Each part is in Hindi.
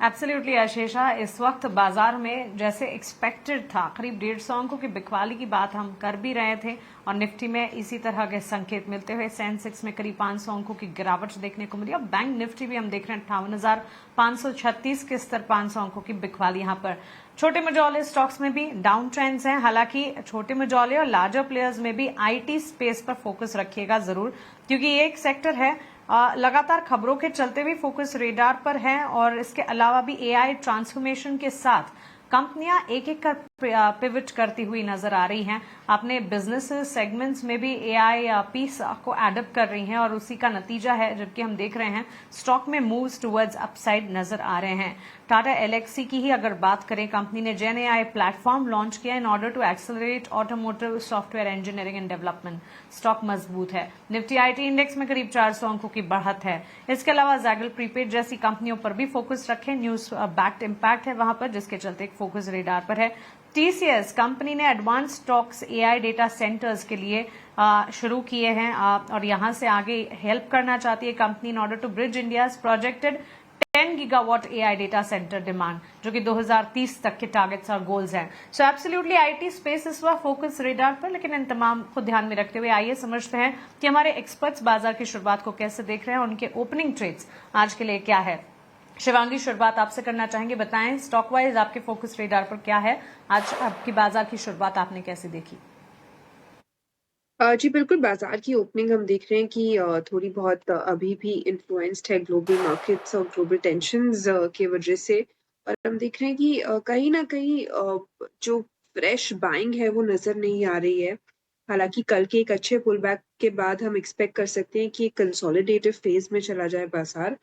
एब्सोल्युटली आशीषा, इस वक्त बाजार में जैसे एक्सपेक्टेड था करीब 150 अंकों की बिकवाली की बात हम कर भी रहे थे और निफ्टी में इसी तरह के संकेत मिलते हुए सेंसेक्स में करीब 500 अंकों की गिरावट देखने को मिली। अब बैंक निफ्टी भी हम देख रहे हैं 58,536 के स्तर, 500 अंकों की बिकवाली। यहाँ पर छोटे मझौले स्टॉक्स में भी डाउन ट्रेंड्स हैं। हालांकि छोटे मझौले और लार्जर प्लेयर्स में भी आईटी स्पेस पर फोकस रखिएगा जरूर, क्योंकि ये एक सेक्टर है लगातार खबरों के चलते भी फोकस रेडार पर है। और इसके अलावा भी एआई ट्रांसफॉर्मेशन के साथ कंपनियां एक एक कर पिवट करती हुई नजर आ रही हैं। अपने बिजनेस सेगमेंट्स में भी एआई पीस को एडप्ट कर रही हैं और उसी का नतीजा है, जबकि हम देख रहे हैं स्टॉक में मूव्स टुवर्ड्स अपसाइड नजर आ रहे हैं। टाटा एलेक्सी की ही अगर बात करें, कंपनी ने जेन एआई प्लेटफॉर्म लॉन्च किया in order to accelerate automotive software engineering and development. Stock मजबूत है। निफ्टी आईटी इंडेक्स में करीब 400 अंकों की बढ़त है। इसके अलावा जैगल प्रीपेड जैसी कंपनियों पर भी फोकस रखें। न्यूज बैक्ड इम्पैक्ट है वहां पर, जिसके चलते एक फोकस रेडार पर है। टीसीएस कंपनी ने advance stocks AI data centres के लिए शुरू किए हैं और यहां से आगे हेल्प करना चाहती है company in order to bridge India projected 10 gigawatt AI data center demand, जो कि 2030 तक के टारगेट्स और गोल्स हैं। सो एब्सोल्युटली आईटी स्पेस इस वक्त फोकस रेडार पर, लेकिन इन तमाम को ध्यान में रखते हुए आइए समझते हैं कि हमारे एक्सपर्ट्स बाजार की शुरुआत को कैसे देख रहे हैं और उनके ओपनिंग ट्रेड्स आज के लिए क्या है। शिवांगी, शुरुआत आपसे करना चाहेंगे, बताएं स्टॉक वाइज आपके फोकस रेडार पर क्या है, आज आपकी बाजार की शुरुआत आपने कैसे देखी? जी बिल्कुल, बाजार की ओपनिंग हम देख रहे हैं कि थोड़ी बहुत अभी भी इन्फ्लुएंस्ड है ग्लोबल मार्केट्स और ग्लोबल टेंशंस की वजह से। और हम देख रहे हैं कि कहीं न कहीं जो फ्रेश बाइंग है वो नज़र नहीं आ रही है। हालाँकि कल के एक अच्छे पुलबैक के बाद हम एक्सपेक्ट कर सकते हैं कि एक कंसोलिडेटिव फेज़ में चला जाए बाजार।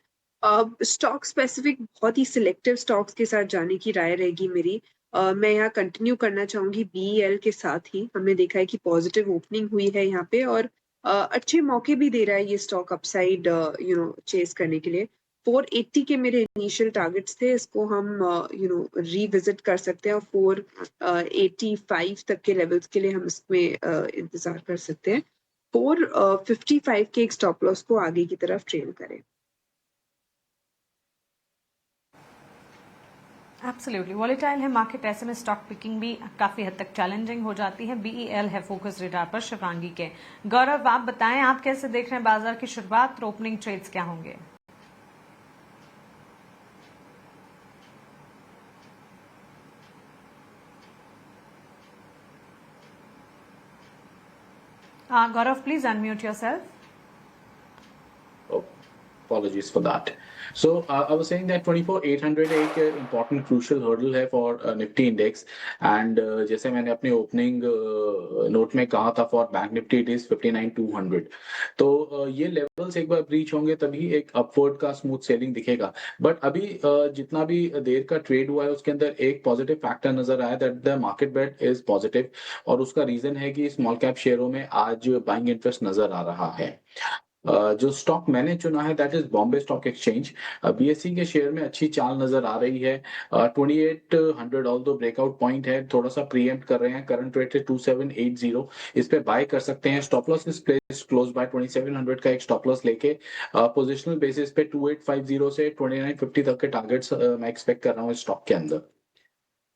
स्टॉक स्पेसिफिक बहुत ही सिलेक्टिव स्टॉक्स के साथ जाने की राय रहेगी मेरी। मैं यहाँ कंटिन्यू करना चाहूँगी बीईएल के साथ ही। हमने देखा है कि पॉज़िटिव ओपनिंग हुई है यहाँ पे और अच्छे मौके भी दे रहा है ये स्टॉक अपसाइड चेज़ करने के लिए। 480 के मेरे इनिशियल टारगेट्स थे, इसको हम रिविज़िट कर सकते हैं और 485 तक के लेवल्स के लिए हम इसमें इंतज़ार कर सकते हैं। 455 के एक स्टॉप लॉस को आगे की तरफ ट्रेल करें। एब्सोल्युटली वॉलेटाइल है मार्केट, ऐसे में स्टॉक पिकिंग भी काफी हद तक चैलेंजिंग हो जाती है। बीईएल है फोकस रेडार पर शिवांगी के। गौरव, आप बताएं आप कैसे देख रहे हैं बाजार की शुरुआत और ओपनिंग ट्रेड्स क्या होंगे? Gaurav, please unmute yourself. Oh, apologies for that. So I was saying that 24,800 एक important crucial hurdle है for Nifty index and जैसे मैंने अपने opening note में कहा था for Bank Nifty it is 59,200. तो ये levels एक बार breach होंगे तभी एक upward का smooth sailing दिखेगा. But अभी जितना भी देर का trade हुआ है उसके अंदर एक positive factor नजर आया that the market bet is positive और उसका reason है कि small cap शेयरों में आज buying interest नजर आ रहा है। जो स्टॉक मैंने चुना है that is Bombay stock exchange. BSE के शेयर में अच्छी चाल नजर आ रही है। 2800 ऑल दो ब्रेकआउट पॉइंट है, थोड़ा सा प्रीएम्प्ट कर रहे हैं। करंट रेट है 2780, इस पे बाय कर सकते हैं। Stop loss is placed close by 2700 का एक स्टॉप लॉस लेके पोजिशनल बेसिस पे 2850 से 2950 तक के टारगेट्स मैं एक्सपेक्ट कर रहा हूँ स्टॉक के अंदर।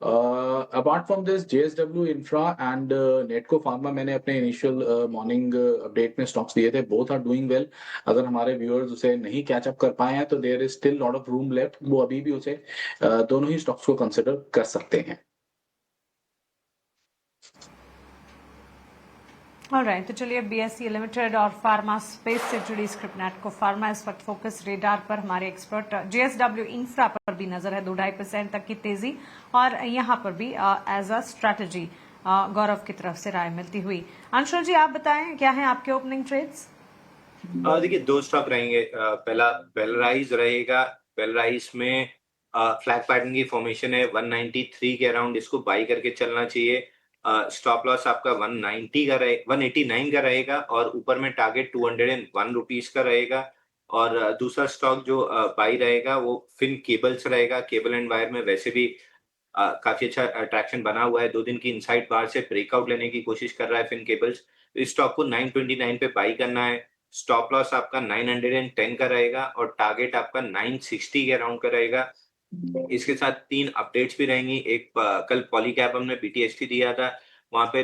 Apart from this JSW infra and नेटको pharma मैंने अपने इनिशियल मॉर्निंग अपडेट में स्टॉक्स दिए थे, बोथ आर डूइंग वेल। अगर हमारे व्यूअर्स उसे नहीं कैच अप कर पाए हैं तो there is still lot of room left, वो अभी भी उसे दोनों ही स्टॉक्स को कंसिडर कर सकते हैं। ऑलराइट, तो चलिए बीएसई लिमिटेड और फार्मा स्पेस से जुड़ी स्क्रिप्टनेट को फार्मा इस वक्त फोकस रेडार पर। हमारे एक्सपर्ट जेएसडब्ल्यू इंफ्रा पर भी नजर है, 2-2.5% तक की तेजी और यहां पर भी एज अ स्ट्रैटेजी गौरव की तरफ से राय मिलती हुई। अंशुल जी, आप बताएं क्या है आपके ओपनिंग ट्रेड्स? देखिए, दो स्टॉक रहेंगे। पहला बेलराइज रहेगा। बेलराइज में फ्लैग पैटर्न की फॉर्मेशन है 193 के अराउंड, इसको बाई करके चलना चाहिए। स्टॉप लॉस आपका 190 का 189 का रहेगा और ऊपर में टारगेट 201 रुपीज का रहेगा। और दूसरा स्टॉक जो बाई रहेगा वो फिन केबल्स रहेगा। केबल एंड वायर में वैसे भी काफी अच्छा अट्रैक्शन बना हुआ है। 2 दिन की इनसाइड बार से ब्रेकआउट लेने की कोशिश कर रहा है फिन केबल्स। इस स्टॉक को 929 पे बाई करना है। स्टॉप लॉस आपका 910 का रहेगा और टारगेट आपका 960 के अराउंड का रहेगा। इसके साथ 3 अपडेट्स भी रहेंगी। एक कल पॉलीकैब हमने BTST दिया था, वहाँ पे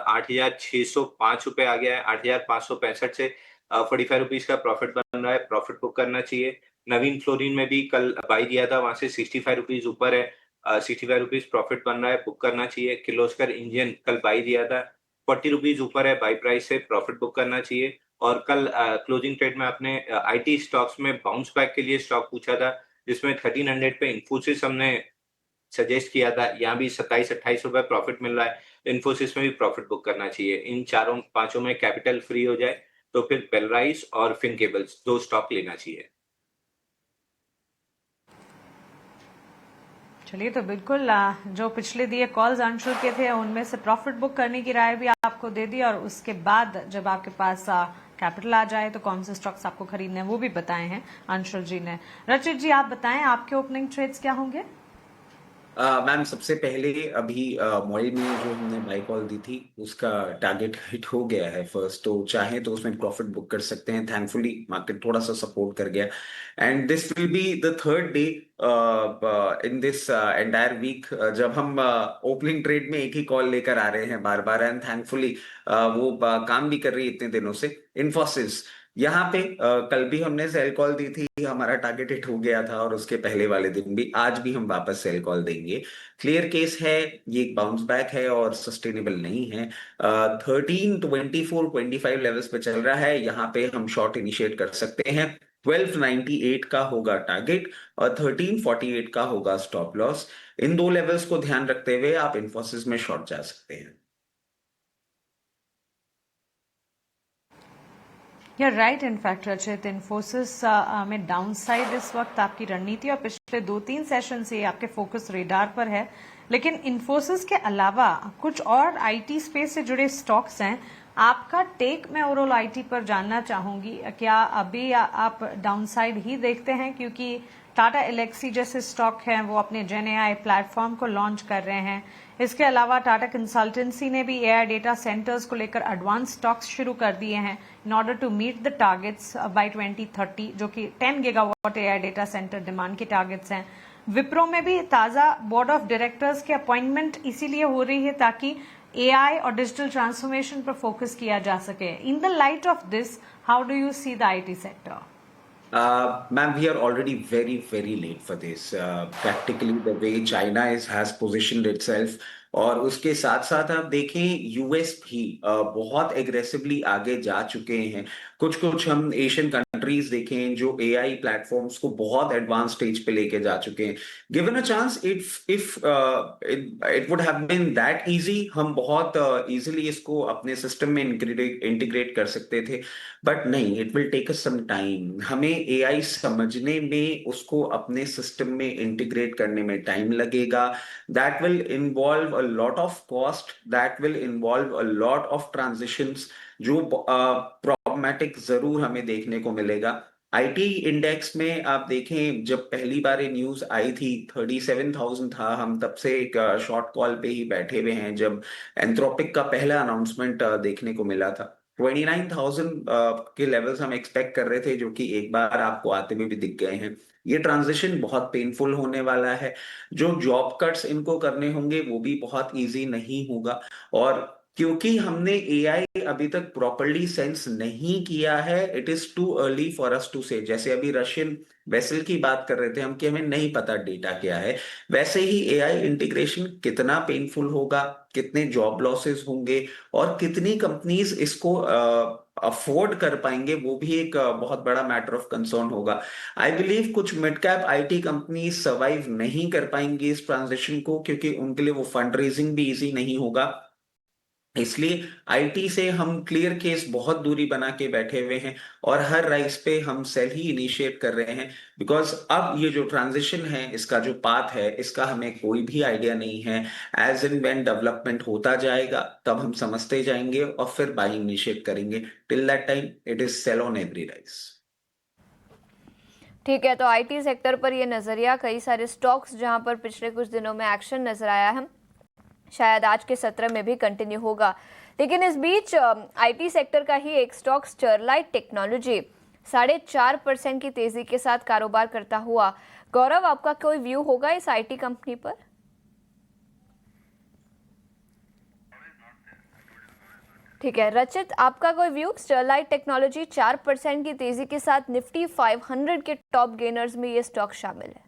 8,605 रुपए आ गया है, 8,565 से 45 रुपीज का प्रॉफिट बन रहा है, प्रॉफिट बुक करना चाहिए। नवीन फ्लोरिन में भी कल बाई दिया था, वहाँ से 65 रुपीज ऊपर है, 65 रुपीज प्रॉफिट बन रहा है, बुक करना चाहिए। किर्लोस्कर इंजन कल बाई दिया था, 40 रुपीज ऊपर है, बाई प्राइस से प्रॉफिट बुक करना चाहिए। और कल क्लोजिंग ट्रेड में आपने IT स्टॉक्स में बाउंस बैक के लिए स्टॉक पूछा था, जिसमें 1300 पे इन्फोसिस हमने सजेस्ट किया था, यहाँ भी 27-28 रुपए प्रॉफिट मिल रहा है, इन्फोसिस में भी प्रॉफिट बुक करना चाहिए। इन चारों पांचों में कैपिटल फ्री हो जाए तो फिर बेलराइस और फिन केबल्स 2 स्टॉक लेना चाहिए। चलिए, तो बिल्कुल जो पिछले दिए कॉल्स अंशुल के थे उनमें से प्रॉफिट बुक करने की राय भी आपको दे दी, और उसके बाद जब आपके पास कैपिटल आ जाए तो कौन से स्टॉक्स आपको खरीदने हैं वो भी बताए हैं अंशुल जी ने। रचित जी, आप बताएं आपके ओपनिंग ट्रेड्स क्या होंगे? मैम, सबसे पहले अभी मॉल में जो हमने बाई कॉल दी थी उसका टारगेट हिट हो गया है फर्स्ट, तो चाहे तो उसमें प्रॉफिट बुक कर सकते हैं। थैंकफुली मार्केट थोड़ा सा सपोर्ट कर गया, and this will be the third day in this entire week जब हम ओपनिंग ट्रेड में एक ही कॉल लेकर आ रहे हैं बार बार, एंड थैंकफुली वो काम भी कर रही है इतने दिनों से। इन्फोसिस यहाँ पे कल भी हमने सेल कॉल दी थी, हमारा टारगेट हिट हो गया था, और उसके पहले वाले दिन भी, आज भी हम वापस सेल कॉल देंगे। क्लियर केस है, ये एक बाउंस बैक है और सस्टेनेबल नहीं है। 1324-25 लेवल्स पे चल रहा है, यहाँ पे हम शॉर्ट इनिशिएट कर सकते हैं। 1298 का होगा टारगेट और 1348 का होगा स्टॉप लॉस। इन दो लेवल्स को ध्यान रखते हुए आप इन्फोसिस में शॉर्ट जा सकते हैं। या राइट, इनफैक्ट रचित, इन्फोसिस में डाउन साइड इस वक्त आपकी रणनीति और पिछले 2-3 सेशन से आपके फोकस रेडार पर है, लेकिन इन्फोसिस के अलावा कुछ और IT स्पेस से जुड़े स्टॉक्स हैं। आपका टेक मैं ओवरऑल IT पर जानना चाहूंगी, क्या अभी आप डाउन साइड ही देखते हैं? क्योंकि टाटा एलेक्सी जैसे स्टॉक हैं वो अपने जेन AI प्लेटफॉर्म को लॉन्च कर रहे हैं। इसके अलावा टाटा कंसल्टेंसी ने भी AI डेटा सेंटर्स को लेकर एडवांस स्टॉक्स शुरू कर दिए हैं in order to meet the targets by 2030, जो कि 10 gigawatt AI data center demand के टारगेट्स हैं। विप्रो में भी ताजा बोर्ड ऑफ डायरेक्टर्स की अपॉइंटमेंट इसीलिए हो रही है ताकि AI और डिजिटल ट्रांसफॉर्मेशन पर फोकस किया जा सके। In the light of this, how do you see the IT sector? Ma'am, we are already very, very late for this. Practically, the way China has positioned itself, और उसके साथ साथ आप देखें US भी बहुत एग्रेसिवली आगे जा चुके हैं। कुछ हम एशियन कंट्रीज देखें जो AI प्लेटफॉर्म्स को बहुत एडवांस स्टेज पे लेके जा चुके हैं। Given a chance, if it would have been that easy, हम बहुत इजीली इसको अपने सिस्टम में इंटीग्रेट कर सकते थे, बट नहीं, it will take us some time. हमें AI समझने में, उसको अपने सिस्टम में इंटीग्रेट करने में टाइम लगेगा। That will involve a lot of cost, that will involve a lot of transitions, जो प्रॉब्लमैटिक जरूर हमें देखने को मिलेगा। IT इंडेक्स में आप देखें, जब पहली बार ये न्यूज आई थी 37,000 था, हम तब से एक शॉर्ट कॉल पे ही बैठे हुए हैं जब एंथ्रोपिक का पहला अनाउंसमेंट देखने को मिला था। 29,000 के लेवल्स हम एक्सपेक्ट कर रहे थे, जो कि एक बार आपको आते हुए भी दिख गए हैं। ये ट्रांजिशन बहुत पेनफुल होने वाला है। जो जॉब कट्स इनको करने होंगे वो भी बहुत इजी नहीं होगा, और क्योंकि हमने AI अभी तक प्रॉपरली सेंस नहीं किया है, it is too early for us to say. जैसे अभी रशियन वेसल की बात कर रहे थे हम कि हमें नहीं पता डेटा क्या है, वैसे ही AI इंटीग्रेशन कितना पेनफुल होगा, कितने जॉब लॉसेस होंगे, और कितनी कंपनीज इसको अफोर्ड कर पाएंगे, वो भी एक बहुत बड़ा मैटर ऑफ कंसर्न होगा। आई बिलीव कुछ mid cap IT company survive नहीं कर पाएंगी इस ट्रांजिशन को, क्योंकि उनके लिए वो फंड रेजिंग भी इजी नहीं होगा। इसलिए IT से हम क्लियर केस बहुत दूरी बना के बैठे हुए हैं, और हर राइस पे हम सेल ही इनिशिएट कर रहे हैं, बिकॉज अब ये जो ट्रांजिशन है, इसका जो पाथ है, इसका हमें कोई भी आइडिया नहीं है। एज इन व्हेन डेवलपमेंट होता जाएगा तब हम समझते जाएंगे और फिर बाइंग इनिशिएट करेंगे। Till that time it is sell on every rise. ठीक है, तो IT सेक्टर पर ये नजरिया, कई सारे स्टॉक्स जहां पर पिछले कुछ दिनों में एक्शन नजर आया है, शायद आज के सत्र में भी कंटिन्यू होगा। लेकिन इस बीच IT सेक्टर का ही एक स्टॉक स्टरलाइट टेक्नोलॉजी 4.5% की तेजी के साथ कारोबार करता हुआ गौरव, आपका कोई व्यू होगा इस आईटी कंपनी पर? ठीक है रचित, आपका कोई व्यू? स्टरलाइट टेक्नोलॉजी 4% की तेजी के साथ निफ्टी 500 के टॉप गेनर्स में ये स्टॉक शामिल है।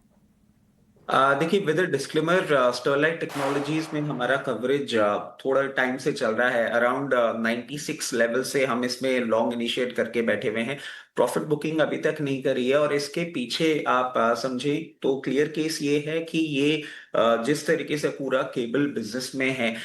देखिए, विद डिस्क्लेमर, स्टरलाइट टेक्नोलॉजीज में हमारा कवरेज थोड़ा टाइम से चल रहा है। अराउंड 96 लेवल से हम इसमें लॉन्ग इनिशिएट करके बैठे हुए हैं। प्रॉफिट बुकिंग अभी तक नहीं करी है और इसके पीछे आप समझे तो क्लियर केस ये है कि ये जिस तरीके से पूरा केबल बिजनेस में है,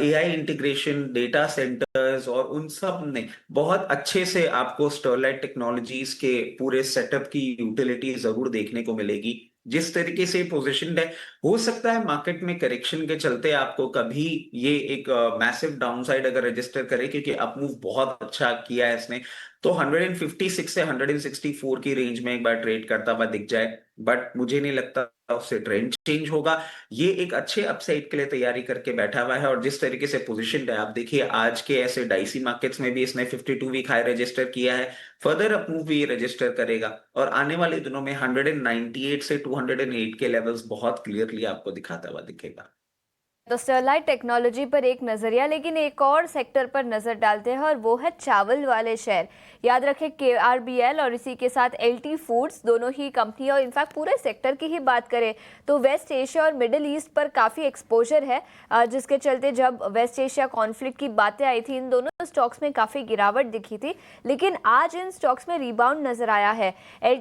एआई इंटीग्रेशन, डेटा सेंटर्स और उन सब ने बहुत अच्छे से आपको स्टरलाइट टेक्नोलॉजीज के पूरे सेटअप की यूटिलिटी जरूर देखने को मिलेगी। जिस तरीके से पोजीशनड है, हो सकता है मार्केट में करेक्शन के चलते आपको कभी ये एक मैसिव डाउनसाइड अगर रजिस्टर करे, क्योंकि अपमूव बहुत अच्छा किया है इसने, तो 156 से 164 की रेंज में एक बार ट्रेड करता हुआ दिख जाए। बट मुझे नहीं लगता उससे ट्रेंड चेंज होगा। ये एक अच्छे अपसाइड के लिए तैयारी करके बैठा हुआ है और जिस तरीके से पोजीशनड है, आप देखिए आज के ऐसे डाइसी मार्केट्स में भी इसने 52 वीक हाई रजिस्टर किया है। फर्दर अपमूव भी रजिस्टर करेगा और आने वाले दिनों में 198 से 208 के लेवल्स बहुत क्लियरली आपको दिखाता हुआ दिखेगा। तो स्टरलाइट टेक्नोलॉजी पर एक नजरिया, लेकिन एक और सेक्टर पर नजर डालते हैं और वो है चावल वाले शेयर। याद रखें KRBL और इसी के साथ LT फूड्स दोनों ही कंपनी और इनफैक्ट पूरे सेक्टर की ही बात करें तो वेस्ट एशिया और मिडिल ईस्ट पर काफ़ी एक्सपोजर है, जिसके चलते जब वेस्ट एशिया कॉन्फ्लिक्ट की बातें आई थी इन दोनों स्टॉक्स में काफ़ी गिरावट दिखी थी, लेकिन आज इन स्टॉक्स में रिबाउंड नजर आया है। LT